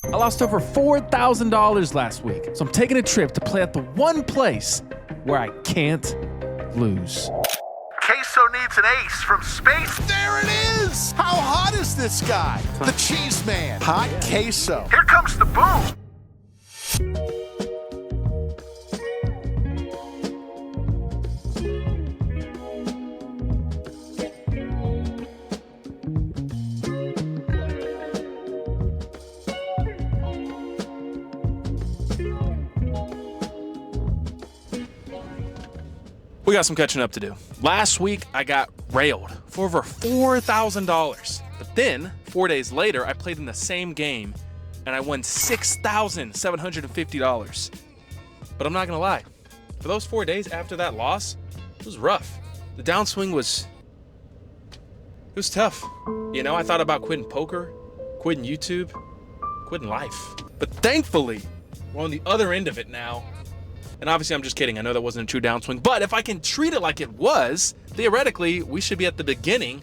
I lost over $4,000 last week, so I'm taking a trip to play at the one place where I can't lose. Queso needs an ace from space. There it is! How hot is this guy? The cheese man. Hot queso. Here comes the boom. We got some catching up to do. Last week, I got railed for over $4,000. But then, 4 days later, I played in the same game and I won $6,750. But I'm not gonna lie, for those 4 days after that loss, it was rough. The downswing was tough. You know, I thought about quitting poker, quitting YouTube, quitting life. But thankfully, we're on the other end of it now. And obviously, I'm just kidding. I know that wasn't a true downswing. But if I can treat it like it was, theoretically, we should be at the beginning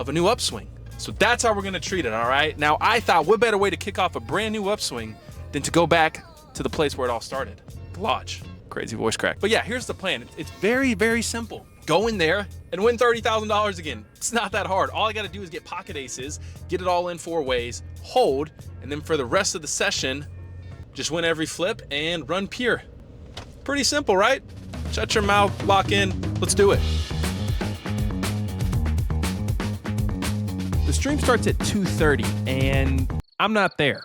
of a new upswing. So that's how we're going to treat it, all right? Now, I thought, what better way to kick off a brand new upswing than to go back to the place where it all started, the lodge. Crazy voice crack. But yeah, here's the plan. It's very, very simple. Go in there and win $30,000 again. It's not that hard. All I got to do is get pocket aces, get it all in 4 ways, hold, and then for the rest of the session, just win every flip and run pure. Pretty simple, right? Shut your mouth, lock in, let's do it. The stream starts at 2:30 and I'm not there.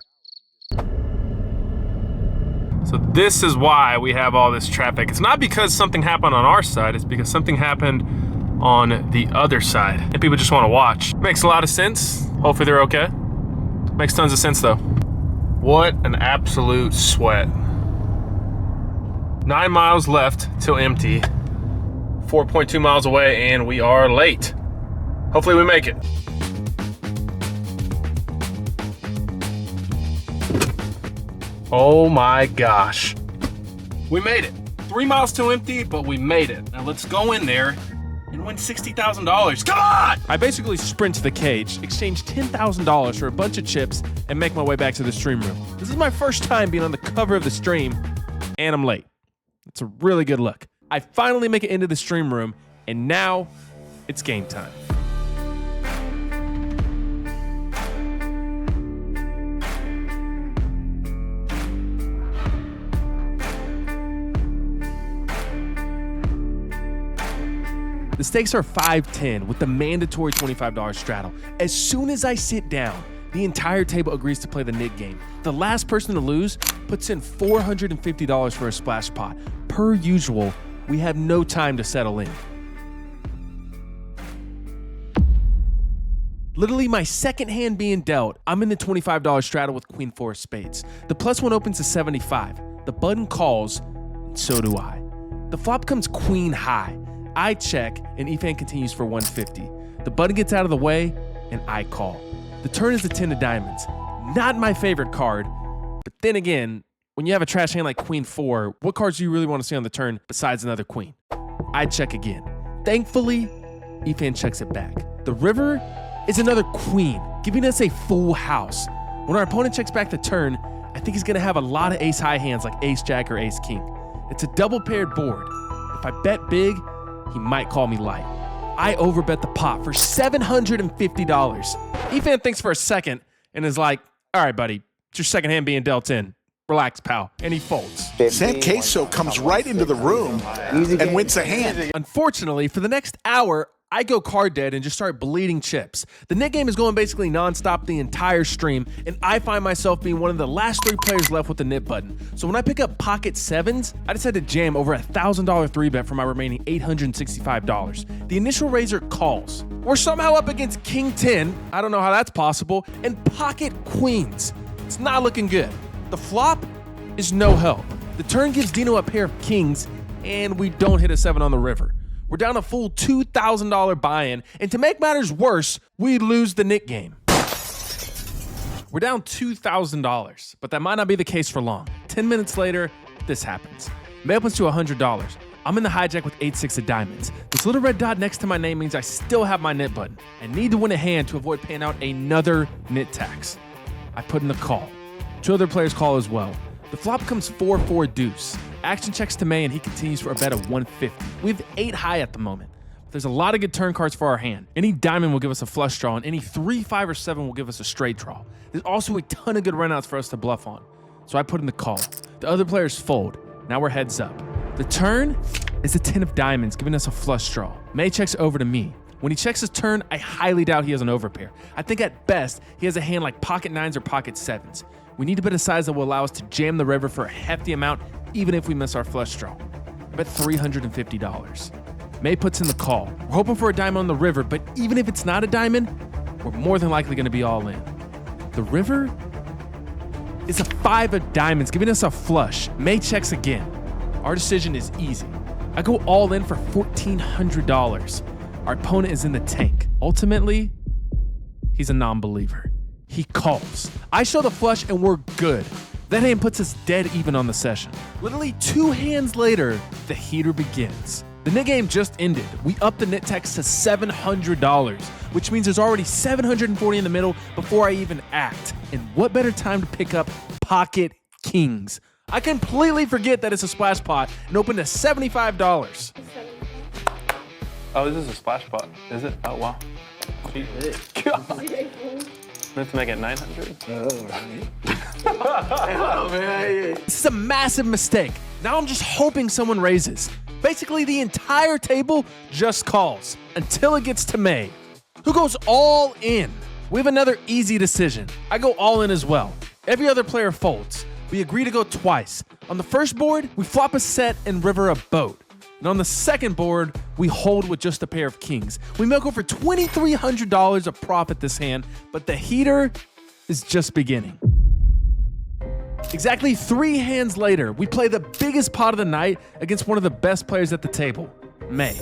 So this is why we have all this traffic. It's not because something happened on our side, it's because something happened on the other side. And people just want to watch. Makes a lot of sense. Hopefully they're okay. Makes tons of sense though. What an absolute sweat. 9 miles left till empty, 4.2 miles away, and we are late. Hopefully we make it. Oh my gosh. We made it. 3 miles till empty, but we made it. Now let's go in there and win $60,000. Come on! I basically sprint to the cage, exchange $10,000 for a bunch of chips, and make my way back to the stream room. This is my first time being on the cover of the stream, and I'm late. It's a really good look. I finally make it into the stream room, and now it's game time. The stakes are $5.10 with the mandatory $25 straddle. As soon as I sit down, the entire table agrees to play the nit game. The last person to lose puts in $450 for a splash pot. Per usual, we have no time to settle in. Literally my second hand being dealt, I'm in the $25 straddle with Queen 4 of spades. The +1 opens to 75. The button calls, and so do I. The flop comes Queen high. I check, and Efan continues for 150. The button gets out of the way, and I call. The turn is the 10 of diamonds. Not my favorite card, but then again, when you have a trash hand like Queen 4, what cards do you really want to see on the turn besides another queen? I check again. Thankfully, Efan checks it back. The river is another queen, giving us a full house. When our opponent checks back the turn, I think he's gonna have a lot of ace-high hands like ace-jack or ace-king. It's a double-paired board. If I bet big, he might call me light. I overbet the pot for $750. Efan thinks for a second and is like, all right, buddy, it's your second hand being dealt in. Relax, pal. And he folds. San Queso comes right into the room and wins a hand. Unfortunately, for the next hour, I go card dead and just start bleeding chips. The nit game is going basically nonstop the entire stream, and I find myself being one of the last 3 players left with the nit button. So when I pick up pocket 7s, I decide to jam over a $1,000 3-bet for my remaining $865. The initial raiser calls. We're somehow up against King 10, I don't know how that's possible, and pocket queens. It's not looking good. The flop is no help. The turn gives Dino a pair of kings, and we don't hit a 7 on the river. We're down a full $2,000 buy-in, and to make matters worse, we lose the nit game. We're down $2,000, but that might not be the case for long. 10 minutes later, this happens. May opens to $100. I'm in the hijack with 8-6 of diamonds. This little red dot next to my name means I still have my nit button. I need to win a hand to avoid paying out another nit tax. I put in the call. Two other players call as well. The flop comes 4-4 deuce. Action checks to May, and he continues for a bet of 150. We have 8 high at the moment. There's a lot of good turn cards for our hand. Any diamond will give us a flush draw, and any 3, 5, or 7 will give us a straight draw. There's also a ton of good runouts for us to bluff on. So I put in the call. The other players fold. Now we're heads up. The turn is the 10 of diamonds, giving us a flush draw. May checks over to me. When he checks his turn, I highly doubt he has an overpair. I think at best, he has a hand like pocket 9s or pocket 7s. We need to bet a size that will allow us to jam the river for a hefty amount, even if we miss our flush draw. I bet $350. May puts in the call. We're hoping for a diamond on the river, but even if it's not a diamond, we're more than likely going to be all in. The river is a 5 of diamonds, giving us a flush. May checks again. Our decision is easy. I go all in for $1,400. Our opponent is in the tank. Ultimately, he's a non-believer. He calls. I show the flush and we're good. That hand puts us dead even on the session. Literally 2 hands later, the heater begins. The nit game just ended. We upped the nit tax to $700, which means there's already $740 in the middle before I even act. And what better time to pick up pocket kings? I completely forget that it's a splash pot and open to $75. Oh, this is a splash pot, is it? Oh, wow. God. We have to make it 900? This is a massive mistake. Now I'm just hoping someone raises. Basically, the entire table just calls until it gets to May, who goes all in. We have another easy decision. I go all in as well. Every other player folds. We agree to go twice. On the first board, we flop a set and river a boat. And on the second board, we hold with just a pair of kings. We milk over $2,300 of profit this hand, but the heater is just beginning. Exactly 3 hands later, we play the biggest pot of the night against one of the best players at the table, May.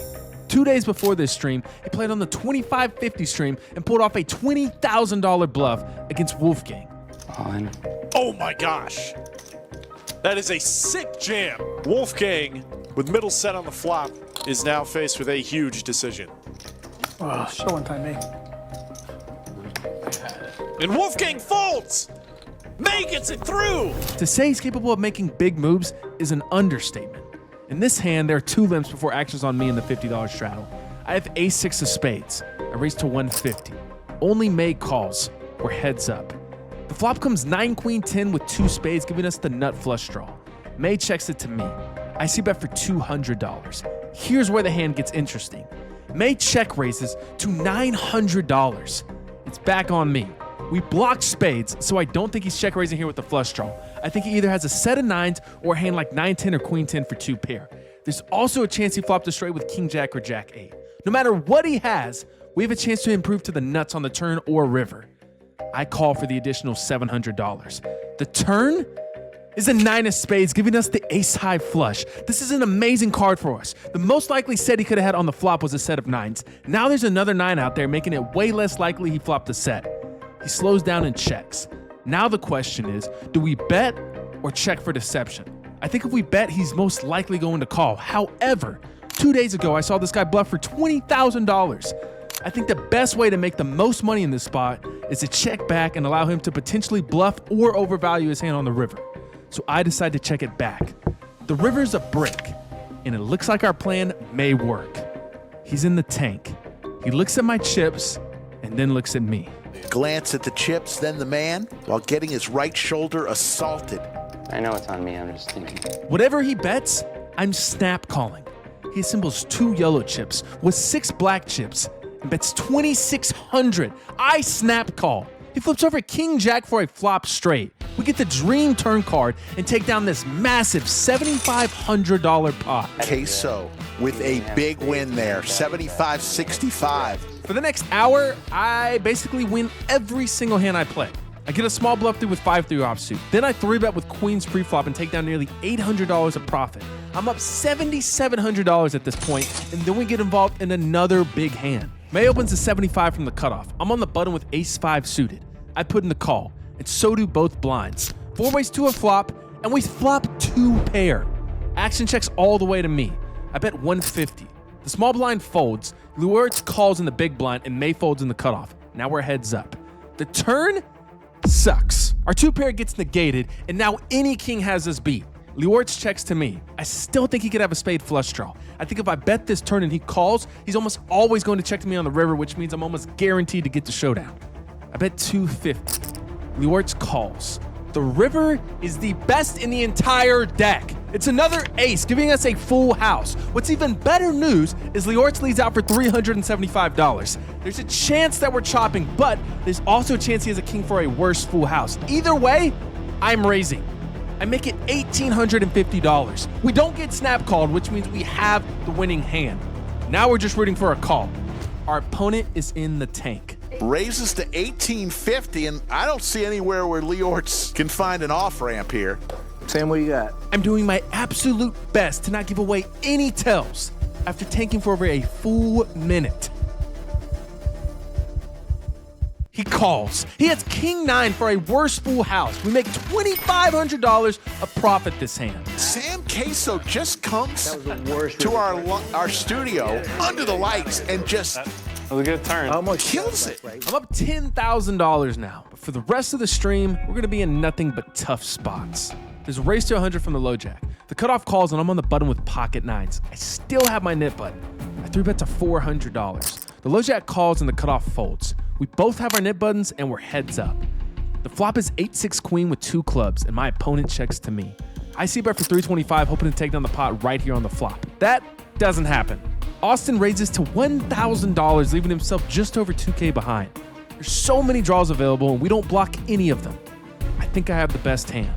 2 days before this stream, he played on the 2550 stream and pulled off a $20,000 bluff against Wolfgang. On. Oh my gosh. That is a sick jam. Wolfgang, with middle set on the flop, is now faced with a huge decision. Show and time me. And Wolfgang folds! May gets it through! To say he's capable of making big moves is an understatement. In this hand, there are 2 limps before action's on me in the $50 straddle. I have ace-6 of spades. I raise to 150. Only May calls. We're heads up. The flop comes 9 queen 10 with 2 spades, giving us the nut flush draw. May checks it to me. I see bet for $200. Here's where the hand gets interesting. May check raises to $900. It's back on me. We block spades, so I don't think he's check raising here with the flush draw. I think he either has a set of 9s or a hand like 9-10 or queen 10 for 2 pair. There's also a chance he flopped a straight with king jack or jack 8. No matter what he has, we have a chance to improve to the nuts on the turn or river. I call for the additional $700. The turn is a 9 of spades, giving us the ace high flush. This is an amazing card for us. The most likely set he could have had on the flop was a set of 9s. Now there's another 9 out there, making it way less likely he flopped a set. He slows down and checks. Now the question is, do we bet or check for deception? I think if we bet, he's most likely going to call. However, 2 days ago, I saw this guy bluff for $20,000. I think the best way to make the most money in this spot is to check back and allow him to potentially bluff or overvalue his hand on the river. So I decide to check it back. The river's a brick, and it looks like our plan may work. He's in the tank. He looks at my chips and then looks at me. Glance at the chips, then the man, while getting his right shoulder assaulted. I know it's on me, I'm just thinking. Whatever he bets, I'm snap calling. He assembles 2 yellow chips with 6 black chips and bets $2,600. I snap call. He flips over king jack for a flop straight. We get the dream turn card and take down this massive $7,500 pot. Queso with a big win there, 75-65. For the next hour, I basically win every single hand I play. I get a small bluff through with 5-3 offsuit. Then I 3-bet with queens pre-flop and take down nearly $800 of profit. I'm up $7,700 at this point, and then we get involved in another big hand. May opens a 75 from the cutoff. I'm on the button with ace-5 suited. I put in the call, and so do both blinds. 4 ways to a flop, and we flop 2 pair. Action checks all the way to me. I bet 150. The small blind folds, Luertz calls in the big blind, and May folds in the cutoff. Now we're heads up. The turn sucks. Our two pair gets negated, and now any king has us beat. Liortz checks to me. I still think he could have a spade flush draw. I think if I bet this turn and he calls, he's almost always going to check to me on the river, which means I'm almost guaranteed to get the showdown. I bet 250. Liortz calls. The river is the best in the entire deck. It's another ace, giving us a full house. What's even better news is Liortz leads out for $375. There's a chance that we're chopping, but there's also a chance he has a king for a worse full house. Either way, I'm raising. I make it $1,850. We don't get snap called, which means we have the winning hand. Now we're just rooting for a call. Our opponent is in the tank. Raises to $1,850, and I don't see anywhere where Liortz can find an off-ramp here. Sam, what you got? I'm doing my absolute best to not give away any tells after tanking for over a full minute. He calls. He has king 9 for a worse full house. We make $2,500 a profit this hand. Sam Queso just comes to our studio under the lights and just That was a good turn. Almost kills it. I'm up $10,000 now, but for the rest of the stream, we're gonna be in nothing but tough spots. There's a race to 100 from the low jack. The cutoff calls and I'm on the button with pocket 9s. I still have my nit button. I 3-bet to $400. The low jack calls and the cutoff folds. We both have our nit buttons and we're heads up. The flop is 8-6 queen with 2 clubs and my opponent checks to me. I see bet for $325, hoping to take down the pot right here on the flop. That doesn't happen. Austin raises to $1,000, leaving himself just over 2K behind. There's so many draws available and we don't block any of them. I think I have the best hand.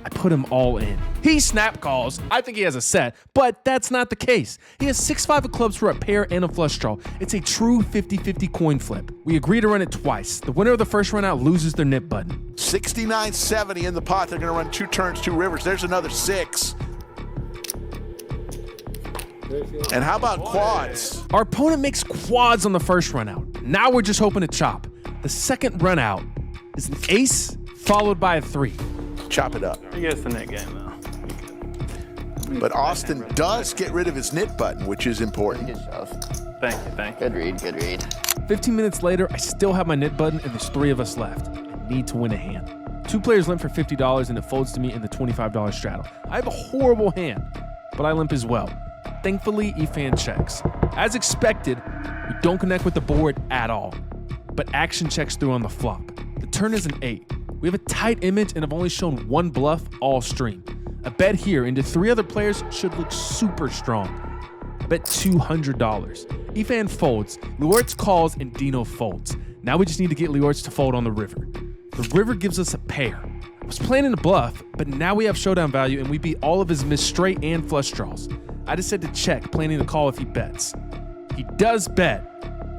I put him all in. He snap calls. I think he has a set, but that's not the case. He has 6-5 of clubs for a pair and a flush draw. It's a true 50-50 coin flip. We agree to run it twice. The winner of the first run out loses their nit button. 69.70 in the pot. They're going to run 2 turns, 2 rivers. There's another 6. And how about quads? Our opponent makes quads on the first run out. Now we're just hoping to chop. The second run out is an ace followed by a 3. Chop it up. He gets the net game, though. But Austin does get rid of his nit button, which is important. Good shove. Thank you. Good read. 15 minutes later, I still have my nit button and there's 3 of us left. I need to win a hand. 2 players limp for $50 and it folds to me in the $25 straddle. I have a horrible hand, but I limp as well. Thankfully, Efan checks. As expected, we don't connect with the board at all, but action checks through on the flop. The turn is an 8. We have a tight image and have only shown 1 bluff all stream. A bet here into 3 other players should look super strong. I bet $200. Efan folds, Liortz calls, and Dino folds. Now we just need to get Liortz to fold on the river. The river gives us a pair. I was planning to bluff, but now we have showdown value and we beat all of his missed straight and flush draws. I just said to check, planning to call if he bets. He does bet,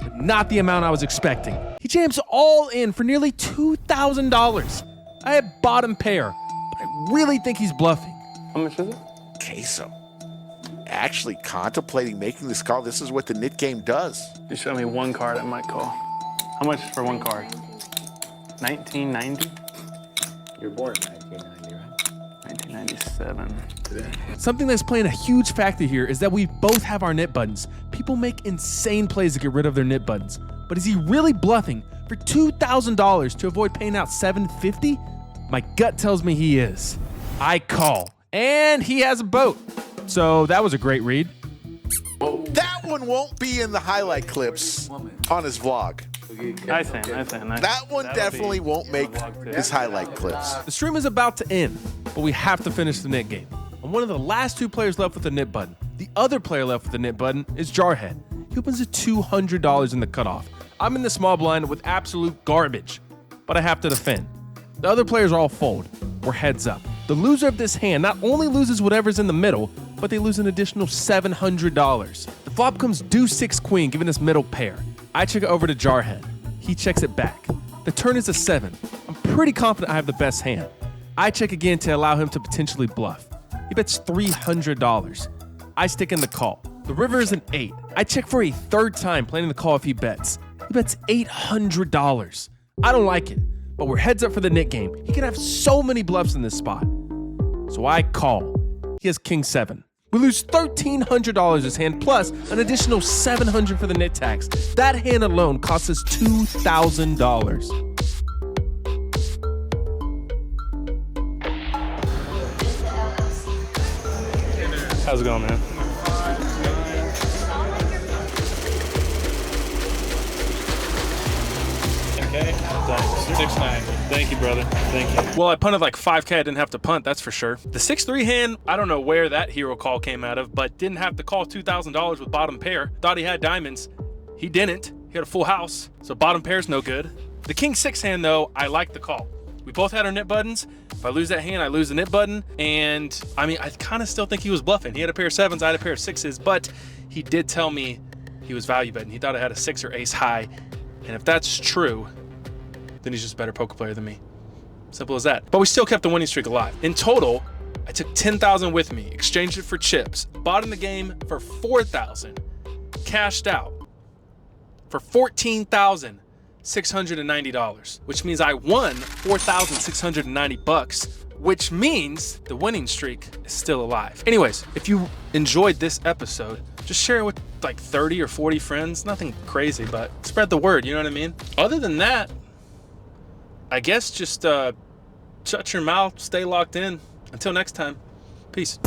but not the amount I was expecting. He jams all in for nearly $2,000. I have bottom pair, but I really think he's bluffing. How much is it? Queso actually contemplating making this call. This is what the nit game does. You show me 1 card I might call. How much for 1 card? 1990? You're born in 1990, right? 1997. Something that's playing a huge factor here is that we both have our nit buttons. People make insane plays to get rid of their nit buttons. But is he really bluffing for $2,000 to avoid paying out $750? My gut tells me he is. I call. And he has a boat. So that was a great read. That one won't be in the highlight clips on his vlog. Nice hand. That one definitely won't make his highlight clips. The stream is about to end, but we have to finish the nit game. I'm one of the last 2 players left with a nit button. The other player left with a nit button is Jarhead. He opens at $200 in the cutoff. I'm in the small blind with absolute garbage, but I have to defend. The other players are all fold. We're heads up. The loser of this hand not only loses whatever's in the middle, but they lose an additional $700. The flop comes deuce 6 queen, giving us middle pair. I check it over to Jarhead. He checks it back. The turn is a 7. I'm pretty confident I have the best hand. I check again to allow him to potentially bluff. He bets $300. I stick in the call. The river is an 8. I check for a 3rd time, planning to call if he bets. He bets $800. I don't like it, but we're heads up for the nit game. He can have so many bluffs in this spot. So I call. He has king 7. We lose $1,300 this hand, plus an additional $700 for the nit tax. That hand alone costs us $2,000. How's it going, man? Okay, thanks. 6-9. Thank you, brother. Thank you. Well, I punted like 5K. I didn't have to punt, that's for sure. The 6-3 hand, I don't know where that hero call came out of, but didn't have to call $2,000 with bottom pair. Thought he had diamonds. He didn't. He had a full house, so bottom pair's no good. The king 6 hand, though, I like the call. We both had our nip buttons. If I lose that hand, I lose the nip button. And I mean, I kind of still think he was bluffing. He had a pair of 7s, I had a pair of 6s, but he did tell me he was value betting. He thought I had a 6 or ace high. And if that's true, then he's just a better poker player than me. Simple as that. But we still kept the winning streak alive. In total, I took 10,000 with me, exchanged it for chips, bought in the game for 4,000, cashed out for $14,690, which means I won 4,690 bucks, which means the winning streak is still alive. Anyways, if you enjoyed this episode, just share it with like 30 or 40 friends. Nothing crazy, but spread the word, you know what I mean? Other than that, I guess just shut your mouth, stay locked in. Until next time, peace.